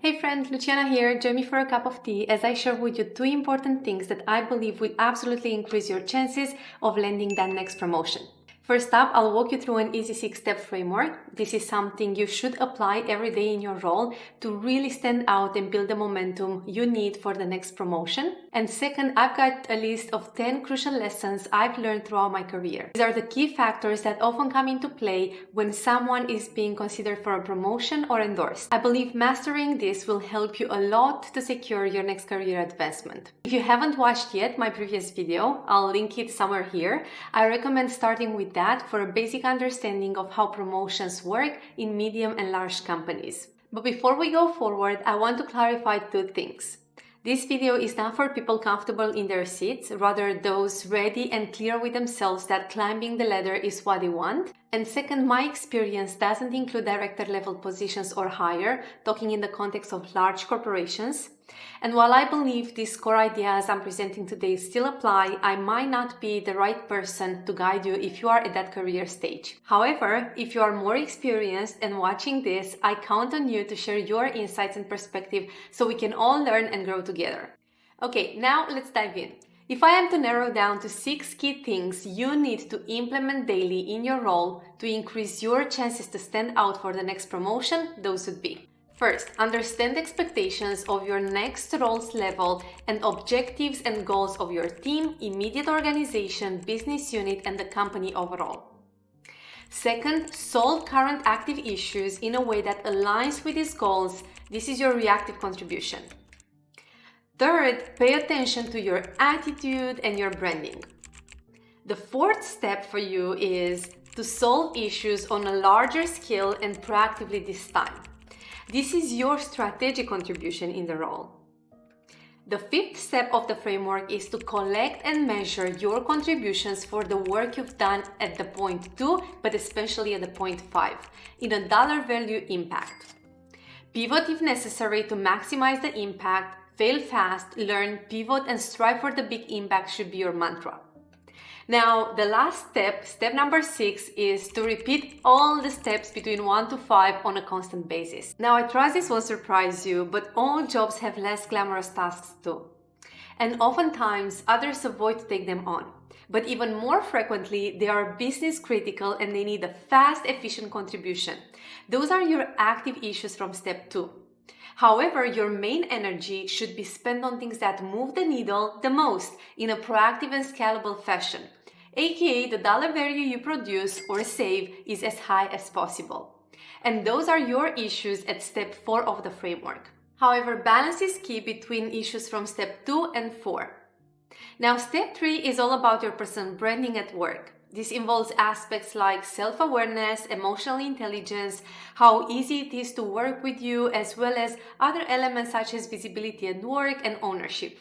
Hey friend, Luciana here. Join me for a cup of tea as I share with you two important things that I believe will absolutely increase your chances of landing that next promotion. First up, I'll walk you through an easy 6-step framework. This is something you should apply every day in your role to really stand out and build the momentum you need for the next promotion. And second, I've got a list of 10 crucial lessons I've learned throughout my career. These are the key factors that often come into play when someone is being considered for a promotion or endorsed. I believe mastering this will help you a lot to secure your next career advancement. If you haven't watched yet my previous video, I'll link it somewhere here. I recommend starting with that for a basic understanding of how promotions work in medium and large companies. But before we go forward, I want to clarify two things. This video is not for people comfortable in their seats, rather those ready and clear with themselves that climbing the ladder is what they want. And second, my experience doesn't include director level positions or higher, talking in the context of large corporations. And while I believe these core ideas I'm presenting today still apply, I might not be the right person to guide you if you are at that career stage. However, if you are more experienced and watching this, I count on you to share your insights and perspective so we can all learn and grow together. Okay, now let's dive in. If I am to narrow down to 6 key things you need to implement daily in your role to increase your chances to stand out for the next promotion, those would be: first, understand the expectations of your next role's level and objectives and goals of your team, immediate organization, business unit, and the company overall. Second, solve current active issues in a way that aligns with these goals. This is your reactive contribution. Third, pay attention to your attitude and your branding. The fourth step for you is to solve issues on a larger scale and proactively this time. This is your strategic contribution in the role. The fifth step of the framework is to collect and measure your contributions for the work you've done at the point 2, but especially at the point 5, in a dollar value impact. Pivot if necessary to maximize the impact. Fail fast, learn, pivot, and strive for the big impact should be your mantra. Now, the last step number 6, is to repeat all the steps between 1 to 5 on a constant basis. Now, I trust this won't surprise you, but all jobs have less glamorous tasks too. And oftentimes, others avoid to take them on. But even more frequently, they are business critical and they need a fast, efficient contribution. Those are your active issues from step 2. However, your main energy should be spent on things that move the needle the most in a proactive and scalable fashion, aka the dollar value you produce or save is as high as possible. And those are your issues at step 4 of the framework. However, balance is key between issues from step 2 and 4. Now, step 3 is all about your personal branding at work. This involves aspects like self-awareness, emotional intelligence, how easy it is to work with you, as well as other elements such as visibility at work and ownership.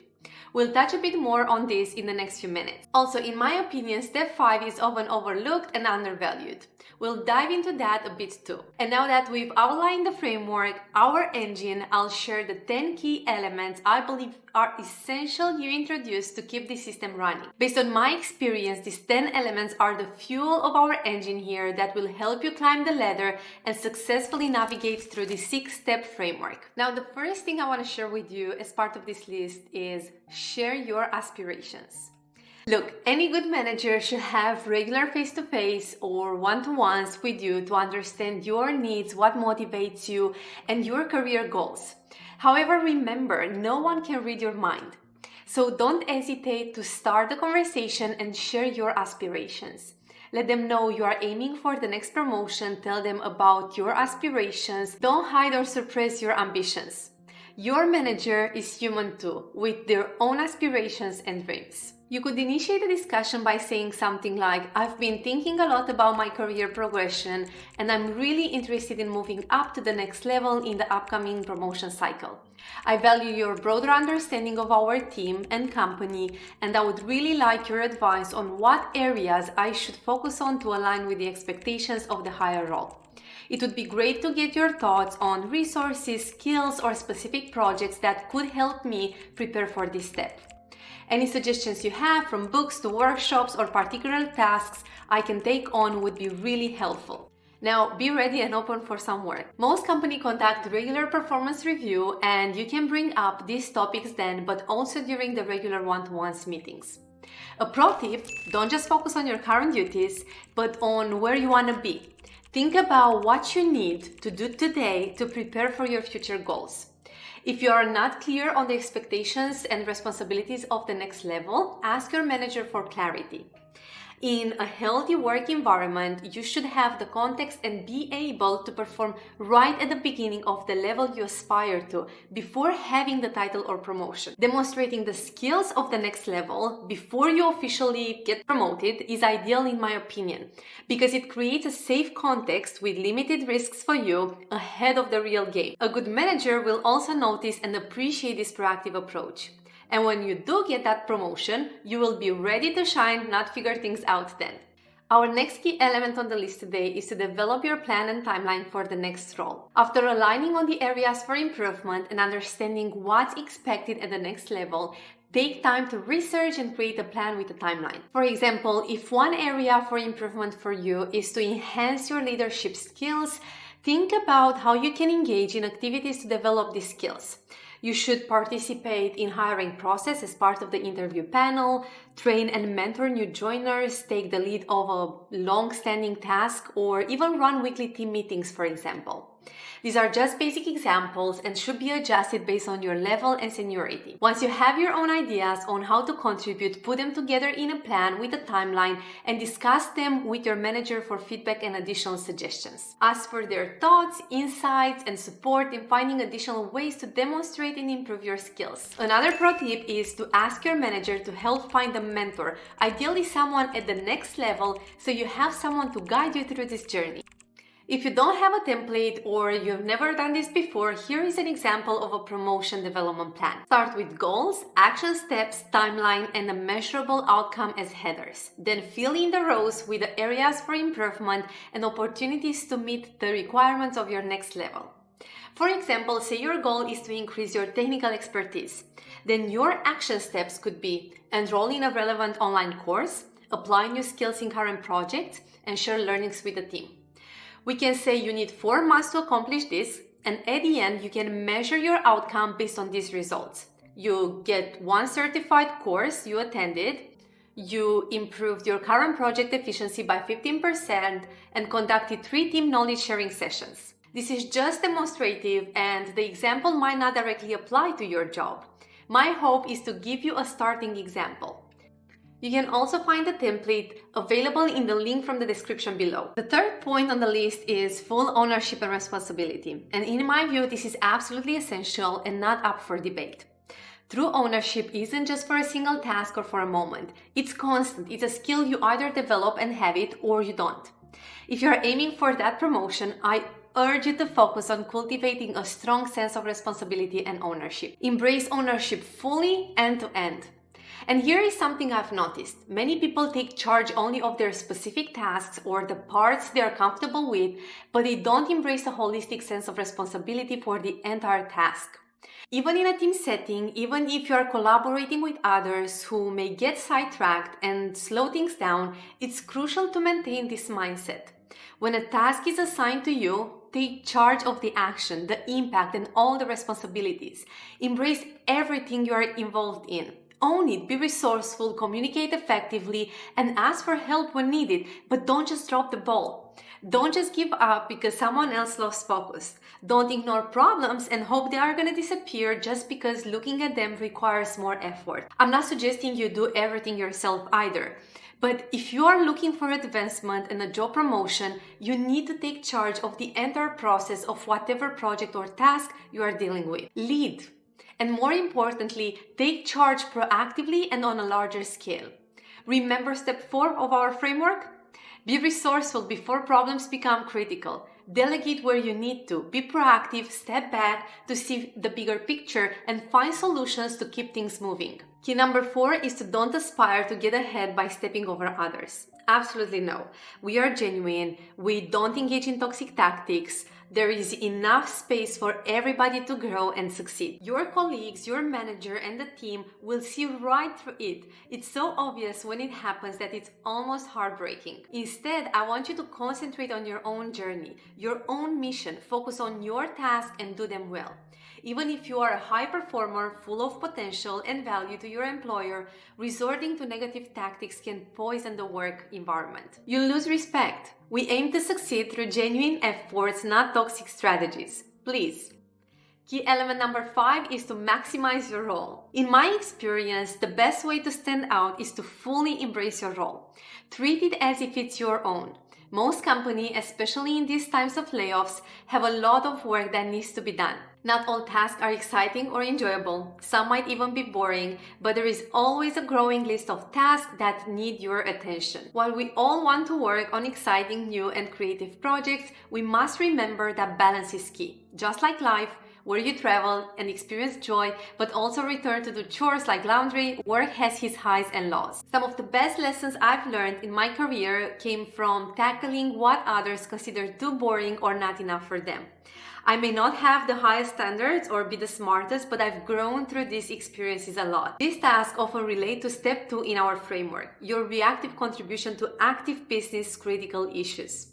We'll touch a bit more on this in the next few minutes. Also, in my opinion, step 5 is often overlooked and undervalued. We'll dive into that a bit too. And now that we've outlined the framework, our engine, I'll share the 10 key elements I believe are essential you introduce to keep the system running. Based on my experience, these 10 elements are the fuel of our engine here that will help you climb the ladder and successfully navigate through the 6-step framework. Now, the first thing I want to share with you as part of this list is share your aspirations. Look, any good manager should have regular face-to-face or one-to-ones with you to understand your needs, what motivates you, and your career goals. However, remember, no one can read your mind. So don't hesitate to start the conversation and share your aspirations. Let them know you are aiming for the next promotion. Tell them about your aspirations. Don't hide or suppress your ambitions. Your manager is human too, with their own aspirations and dreams. You could initiate a discussion by saying something like, I've been thinking a lot about my career progression and I'm really interested in moving up to the next level in the upcoming promotion cycle. I value your broader understanding of our team and company, and I would really like your advice on what areas I should focus on to align with the expectations of the higher role. It would be great to get your thoughts on resources, skills, or specific projects that could help me prepare for this step. Any suggestions you have, from books to workshops or particular tasks I can take on, would be really helpful. Now, be ready and open for some work. Most companies conduct regular performance review, and you can bring up these topics then, but also during the regular one-to-ones meetings. A pro tip, don't just focus on your current duties, but on where you want to be. Think about what you need to do today to prepare for your future goals. If you are not clear on the expectations and responsibilities of the next level, ask your manager for clarity. In a healthy work environment, you should have the context and be able to perform right at the beginning of the level you aspire to before having the title or promotion. Demonstrating the skills of the next level before you officially get promoted is ideal in my opinion, because it creates a safe context with limited risks for you ahead of the real game. A good manager will also notice and appreciate this proactive approach. And when you do get that promotion, you will be ready to shine, not figure things out then. Our next key element on the list today is to develop your plan and timeline for the next role. After aligning on the areas for improvement and understanding what's expected at the next level, take time to research and create a plan with a timeline. For example, if one area for improvement for you is to enhance your leadership skills, think about how you can engage in activities to develop these skills. You should participate in hiring process as part of the interview panel, train and mentor new joiners, take the lead of a long-standing task, or even run weekly team meetings, for example. These are just basic examples and should be adjusted based on your level and seniority. Once you have your own ideas on how to contribute, put them together in a plan with a timeline and discuss them with your manager for feedback and additional suggestions. Ask for their thoughts, insights, and support in finding additional ways to demonstrate and improve your skills. Another pro tip is to ask your manager to help find a mentor, ideally someone at the next level, so you have someone to guide you through this journey. If you don't have a template or you've never done this before, here is an example of a promotion development plan. Start with goals, action steps, timeline, and a measurable outcome as headers. Then fill in the rows with the areas for improvement and opportunities to meet the requirements of your next level. For example, say your goal is to increase your technical expertise. Then your action steps could be enroll in a relevant online course, apply new skills in current projects, and share learnings with the team. We can say you need 4 months to accomplish this, and at the end, you can measure your outcome based on these results. You get 1 certified course you attended, you improved your current project efficiency by 15%, and conducted 3 team knowledge sharing sessions. This is just demonstrative, and the example might not directly apply to your job. My hope is to give you a starting example. You can also find the template available in the link from the description below. The third point on the list is full ownership and responsibility. And in my view, this is absolutely essential and not up for debate. True ownership isn't just for a single task or for a moment. It's constant. It's a skill you either develop and have it or you don't. If you're aiming for that promotion, I urge you to focus on cultivating a strong sense of responsibility and ownership. Embrace ownership fully, end to end. And here is something I've noticed. Many people take charge only of their specific tasks or the parts they are comfortable with, but they don't embrace a holistic sense of responsibility for the entire task. Even in a team setting, even if you are collaborating with others who may get sidetracked and slow things down, it's crucial to maintain this mindset. When a task is assigned to you, take charge of the action, the impact, and all the responsibilities. Embrace everything you are involved in. Own it, be resourceful, communicate effectively, and ask for help when needed, but don't just drop the ball. Don't just give up because someone else lost focus. Don't ignore problems and hope they are going to disappear just because looking at them requires more effort. I'm not suggesting you do everything yourself either. But if you are looking for advancement and a job promotion, you need to take charge of the entire process of whatever project or task you are dealing with. Lead. And more importantly, take charge proactively and on a larger scale. Remember step 4 of our framework? Be resourceful before problems become critical. Delegate where you need to. Be proactive, step back to see the bigger picture and find solutions to keep things moving. Key number 4 is to don't aspire to get ahead by stepping over others. Absolutely no. We are genuine. We don't engage in toxic tactics. There is enough space for everybody to grow and succeed. Your colleagues, your manager, and the team will see right through it. It's so obvious when it happens that it's almost heartbreaking. Instead, I want you to concentrate on your own journey, your own mission, focus on your task and do them well. Even if you are a high performer full of potential and value to your employer, resorting to negative tactics can poison the work environment. You lose respect. We aim to succeed through genuine efforts, not toxic strategies. Please. Key element number 5 is to maximize your role. In my experience, the best way to stand out is to fully embrace your role. Treat it as if it's your own. Most companies, especially in these times of layoffs, have a lot of work that needs to be done. Not all tasks are exciting or enjoyable. Some might even be boring, but there is always a growing list of tasks that need your attention. While we all want to work on exciting, new, and creative projects, we must remember that balance is key. Just like life, where you travel and experience joy, but also return to do chores like laundry, work has its highs and lows. Some of the best lessons I've learned in my career came from tackling what others consider too boring or not enough for them. I may not have the highest standards or be the smartest, but I've grown through these experiences a lot. These tasks often relate to step 2 in our framework, your reactive contribution to active business critical issues.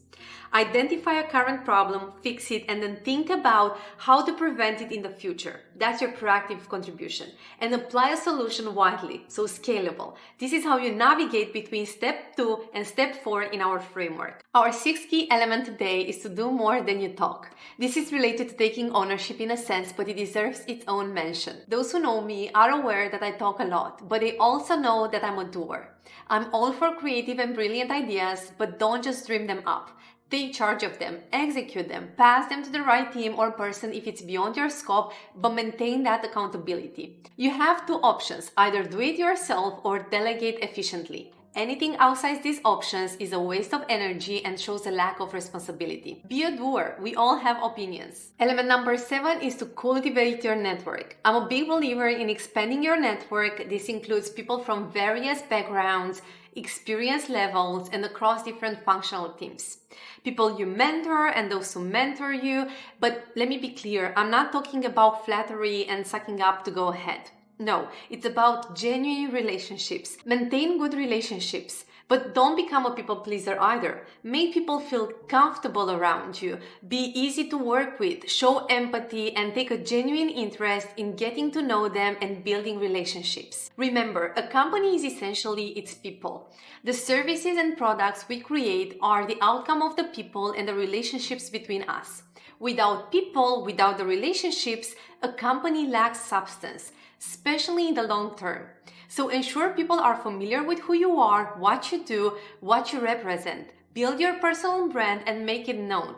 Identify a current problem, fix it, and then think about how to prevent it in the future. That's your proactive contribution. And apply a solution widely, so scalable. This is how you navigate between step 2 and step 4 in our framework. Our 6th key element today is to do more than you talk. This is related to taking ownership in a sense, but it deserves its own mention. Those who know me are aware that I talk a lot, but they also know that I'm a doer. I'm all for creative and brilliant ideas, but don't just dream them up. Take charge of them, execute them, pass them to the right team or person if it's beyond your scope, but maintain that accountability. You have 2 options, either do it yourself or delegate efficiently. Anything outside these options is a waste of energy and shows a lack of responsibility. Be a doer. We all have opinions. Element number 7 is to cultivate your network. I'm a big believer in expanding your network. This includes people from various backgrounds, experience levels, and across different functional teams. People you mentor and those who mentor you. But let me be clear, I'm not talking about flattery and sucking up to go ahead. No, it's about genuine relationships. Maintain good relationships, but don't become a people pleaser either. Make people feel comfortable around you. Be easy to work with, show empathy, and take a genuine interest in getting to know them and building relationships. Remember, a company is essentially its people. The services and products we create are the outcome of the people and the relationships between us. Without people, without the relationships, a company lacks substance, especially in the long term. So ensure people are familiar with who you are, what you do, what you represent. Build your personal brand and make it known.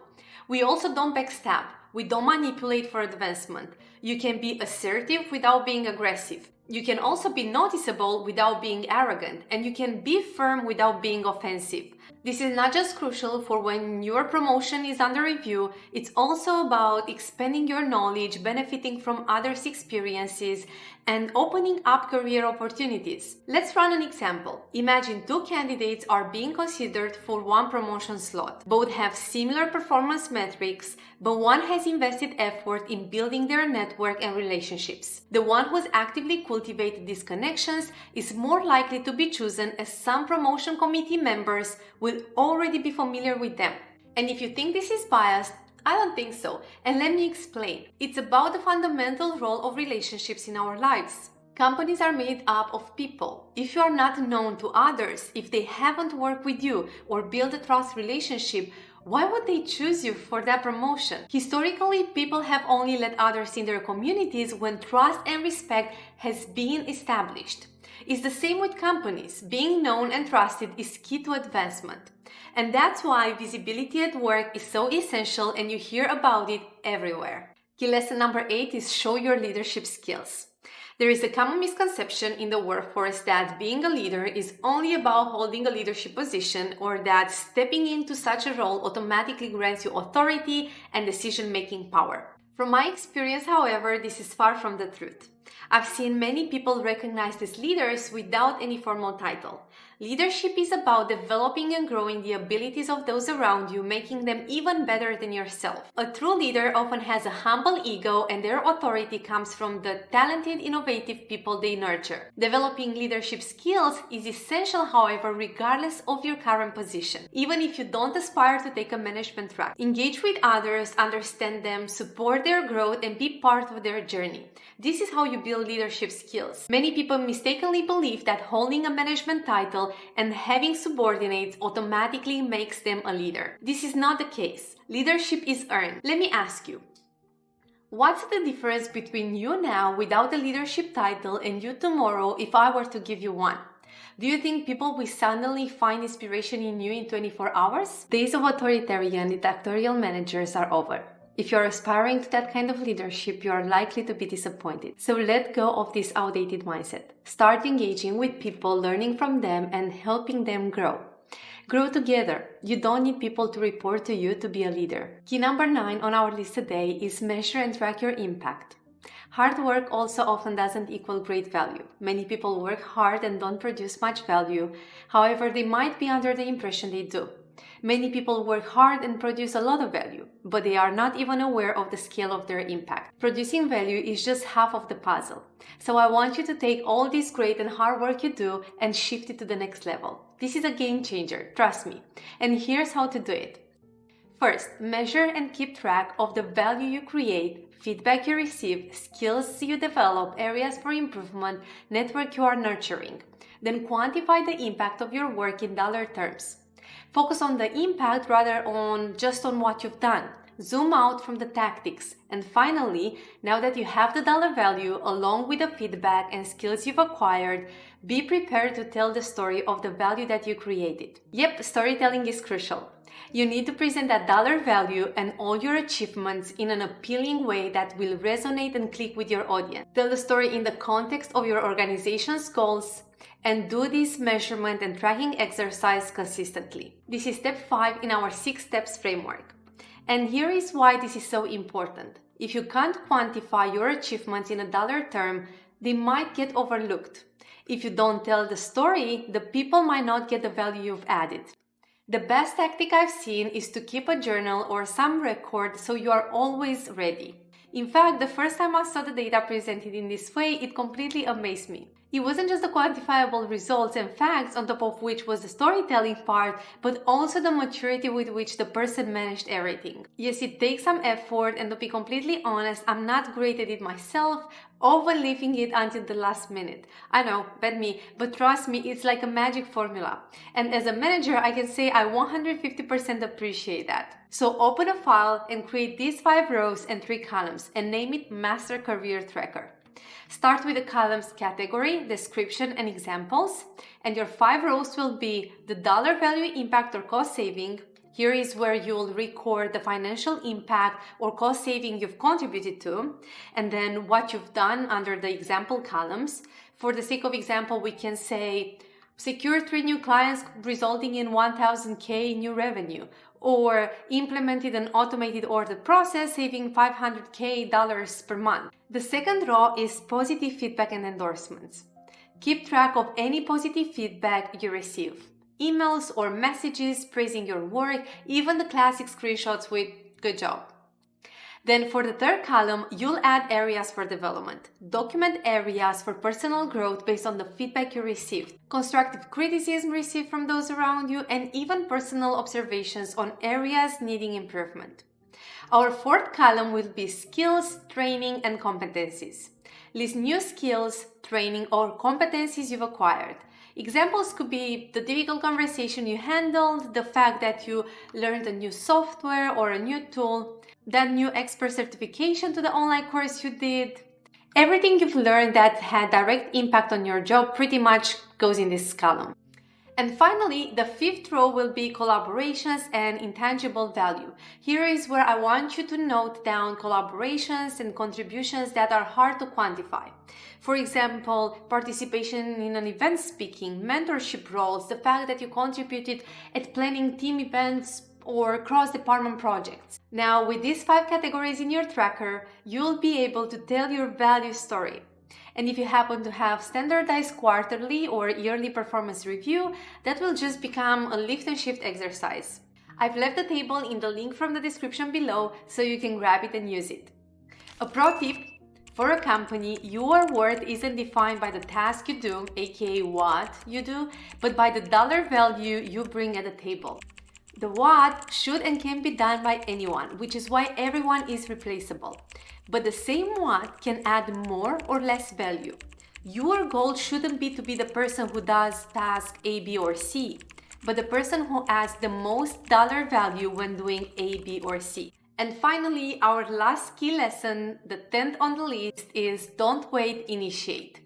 We also don't backstab. We don't manipulate for advancement. You can be assertive without being aggressive. You can also be noticeable without being arrogant, and you can be firm without being offensive. This is not just crucial for when your promotion is under review, it's also about expanding your knowledge, benefiting from others' experiences, and opening up career opportunities. Let's run an example. Imagine 2 candidates are being considered for one promotion slot. Both have similar performance metrics, but one has invested effort in building their network and relationships. The one who has actively cultivated these connections is more likely to be chosen, as some promotion committee members will already be familiar with them. And if you think this is biased, I don't think so, and let me explain. It's about the fundamental role of relationships in our lives. Companies are made up of people. If you are not known to others, if they haven't worked with you or built a trust relationship, why would they choose you for that promotion? Historically, people have only let others in their communities when trust and respect has been established. It's the same with companies. Being known and trusted is key to advancement. And that's why visibility at work is so essential, and you hear about it everywhere. Key lesson number 8 is show your leadership skills. There is a common misconception in the workforce that being a leader is only about holding a leadership position, or that stepping into such a role automatically grants you authority and decision-making power. From my experience, however, this is far from the truth. I've seen many people recognized as leaders without any formal title. Leadership is about developing and growing the abilities of those around you, making them even better than yourself. A true leader often has a humble ego, and their authority comes from the talented, innovative people they nurture. Developing leadership skills is essential, however, regardless of your current position. Even if you don't aspire to take a management track, engage with others, understand them, support their growth, and be part of their journey. This is how you build leadership skills. Many people mistakenly believe that holding a management title and having subordinates automatically makes them a leader. This is not the case. Leadership is earned. Let me ask you, what's the difference between you now without a leadership title and you tomorrow if I were to give you one? Do you think people will suddenly find inspiration in you in 24 hours? Days of authoritarian dictatorial managers are over. If you're aspiring to that kind of leadership, you are likely to be disappointed. So let go of this outdated mindset. Start engaging with people, learning from them, and helping them grow. Grow together. You don't need people to report to you to be a leader. Key number 9 on our list today is measure and track your impact. Hard work also often doesn't equal great value. Many people work hard and don't produce much value. However, they might be under the impression they do. Many people work hard and produce a lot of value, but they are not even aware of the scale of their impact. Producing value is just half of the puzzle. So I want you to take all this great and hard work you do and shift it to the next level. This is a game changer, trust me. And here's how to do it. First, measure and keep track of the value you create, feedback you receive, skills you develop, areas for improvement, network you are nurturing. Then quantify the impact of your work in dollar terms. Focus on the impact rather just on what you've done. Zoom out from the tactics. And finally, now that you have the dollar value along with the feedback and skills you've acquired, be prepared to tell the story of the value that you created. Yep, storytelling is crucial. You need to present that dollar value and all your achievements in an appealing way that will resonate and click with your audience. Tell the story in the context of your organization's goals, and do this measurement and tracking exercise consistently. This is step 5 in our 6 steps framework. And here is why this is so important. If you can't quantify your achievements in a dollar term, they might get overlooked. If you don't tell the story, the people might not get the value you've added. The best tactic I've seen is to keep a journal or some record so you are always ready. In fact, the first time I saw the data presented in this way, it completely amazed me. It wasn't just the quantifiable results and facts on top of which was the storytelling part, but also the maturity with which the person managed everything. Yes, it takes some effort, and to be completely honest, I'm not great at it myself, overleaving it until the last minute. I know, bad me, but trust me, it's like a magic formula. And as a manager, I can say I 150% appreciate that. So open a file and create these 5 rows and 3 columns and name it Master Career Tracker. Start with the columns category, description, and examples, and your 5 rows will be the dollar value, impact, or cost saving. Here is where you will record the financial impact or cost saving you've contributed to, and then what you've done under the example columns. For the sake of example, we can say secured 3 new clients resulting in 1,000K new revenue, or implemented an automated order process saving $500K per month. The second row is positive feedback and endorsements. Keep track of any positive feedback you receive. Emails or messages praising your work, even the classic screenshots with "good job." Then for the third column, you'll add areas for development. Document areas for personal growth based on the feedback you received, constructive criticism received from those around you, and even personal observations on areas needing improvement. Our fourth column will be skills, training, and competencies. List new skills, training, or competencies you've acquired. Examples could be the difficult conversation you handled, the fact that you learned a new software or a new tool, that new expert certification to the online course you did. Everything you've learned that had direct impact on your job pretty much goes in this column. And finally, the fifth row will be collaborations and intangible value. Here is where I want you to note down collaborations and contributions that are hard to quantify. For example, participation in an event speaking, mentorship roles, the fact that you contributed at planning team events or cross-department projects. Now, with these 5 categories in your tracker, you'll be able to tell your value story. And if you happen to have standardized quarterly or yearly performance review, that will just become a lift and shift exercise. I've left the table in the link from the description below so you can grab it and use it. A pro tip: for a company, your worth isn't defined by the task you do, aka what you do, but by the dollar value you bring at the table. The what should and can be done by anyone, which is why everyone is replaceable. But the same what can add more or less value. Your goal shouldn't be to be the person who does task A, B, or C, but the person who adds the most dollar value when doing A, B, or C. And finally, our last key lesson, the 10th on the list, is don't wait, initiate.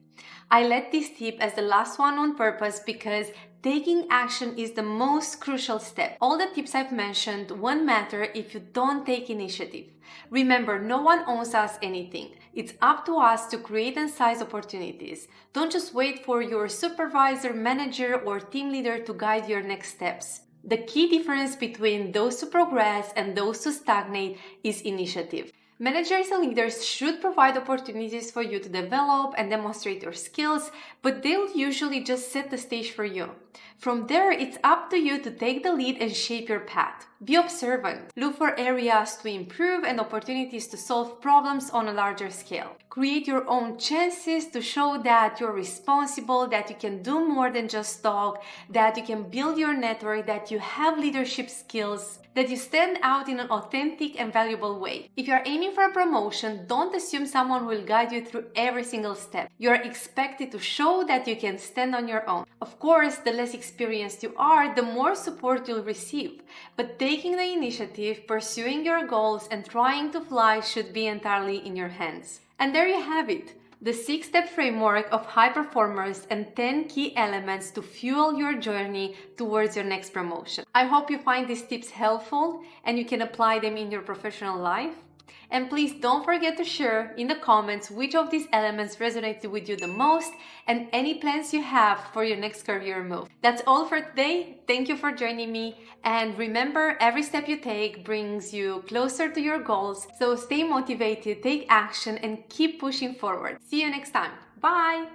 I led this tip as the last one on purpose because taking action is the most crucial step. All the tips I've mentioned won't matter if you don't take initiative. Remember, no one owes us anything. It's up to us to create and seize opportunities. Don't just wait for your supervisor, manager, or team leader to guide your next steps. The key difference between those who progress and those who stagnate is initiative. Managers and leaders should provide opportunities for you to develop and demonstrate your skills, but they'll usually just set the stage for you. From there, it's up to you to take the lead and shape your path. Be observant. Look for areas to improve and opportunities to solve problems on a larger scale. Create your own chances to show that you're responsible, that you can do more than just talk, that you can build your network, that you have leadership skills, that you stand out in an authentic and valuable way. If you're aiming for a promotion, don't assume someone will guide you through every single step. You're expected to show that you can stand on your own. Of course, the less experienced you are, the more support you'll receive. But taking the initiative, pursuing your goals, and trying to fly should be entirely in your hands. And there you have it. The 6-step framework of high performers and 10 key elements to fuel your journey towards your next promotion. I hope you find these tips helpful and you can apply them in your professional life. And please don't forget to share in the comments which of these elements resonated with you the most and any plans you have for your next career move. That's all for today. Thank you for joining me. And remember, every step you take brings you closer to your goals. So stay motivated, take action, and keep pushing forward. See you next time. Bye!